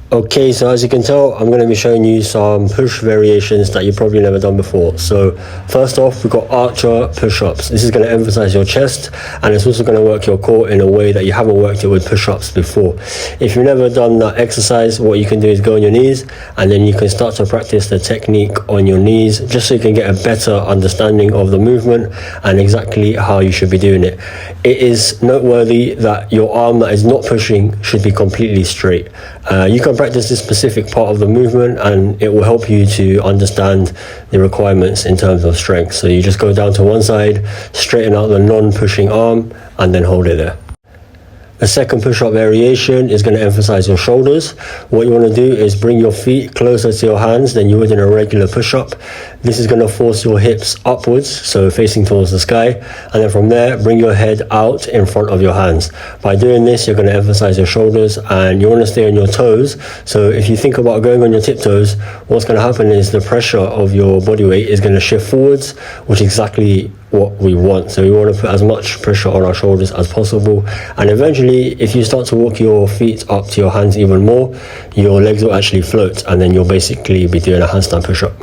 Okay, so as you can tell, I'm going to be showing you some push variations that you've probably never done before. So first off, we've got archer push-ups. This is going to emphasize your chest, and it's also going to work your core in a way that you haven't worked it with push-ups before. If you've never done that exercise, what you can do is go on your knees, and then you can start to practice the technique on your knees, just so you can get a better understanding of the movement and exactly how you should be doing it. It is noteworthy that your arm that is not pushing should be completely straight. You can practice this specific part of the movement, and it will help you to understand the requirements in terms of strength. So you just go down to one side, straighten out the non-pushing arm, and then hold it there. The second push-up variation is going to emphasize your shoulders. What you want to do is bring your feet closer to your hands than you would in a regular push-up. This is going to force your hips upwards, so facing towards the sky, and then from there, bring your head out in front of your hands. By doing this, you're going to emphasize your shoulders, and you want to stay on your toes. So if you think about going on your tiptoes, what's going to happen is the pressure of your body weight is going to shift forwards, which is exactly what we want. So we want to put as much pressure on our shoulders as possible, and eventually if you start to walk your feet up to your hands even more, your legs will actually float, and then you'll basically be doing a handstand push-up.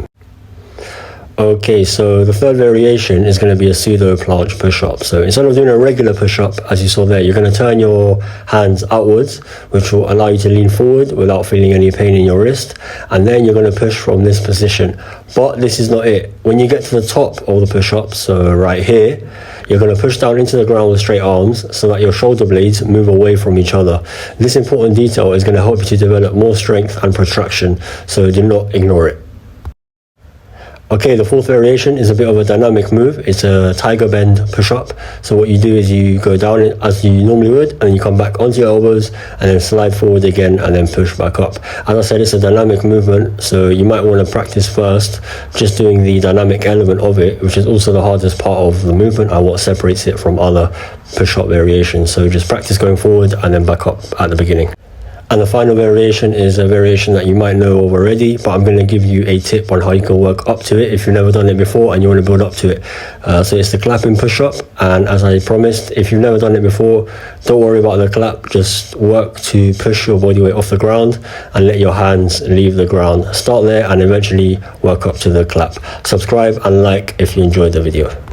Okay, so the third variation is going to be a pseudo planche push-up. So instead of doing a regular push-up, as you saw there, you're going to turn your hands outwards, which will allow you to lean forward without feeling any pain in your wrist, and then you're going to push from this position. But this is not it. When you get to the top of the push-up, so right here, you're going to push down into the ground with straight arms so that your shoulder blades move away from each other. This important detail is going to help you to develop more strength and protraction, so do not ignore it. Okay, the fourth variation is a bit of a dynamic move. It's a tiger bend push-up. So what you do is you go down as you normally would, and then you come back onto your elbows and then slide forward again and then push back up. As I said, it's a dynamic movement, so you might want to practice first just doing the dynamic element of it, which is also the hardest part of the movement and what separates it from other push-up variations. So just practice going forward and then back up at the beginning. And the final variation is a variation that you might know of already, but I'm going to give you a tip on how you can work up to it if you've never done it before and you want to build up to it. So it's the clapping push-up, and as I promised, if you've never done it before, don't worry about the clap, just work to push your body weight off the ground and let your hands leave the ground. Start there and eventually work up to the clap. Subscribe and like if you enjoyed the video.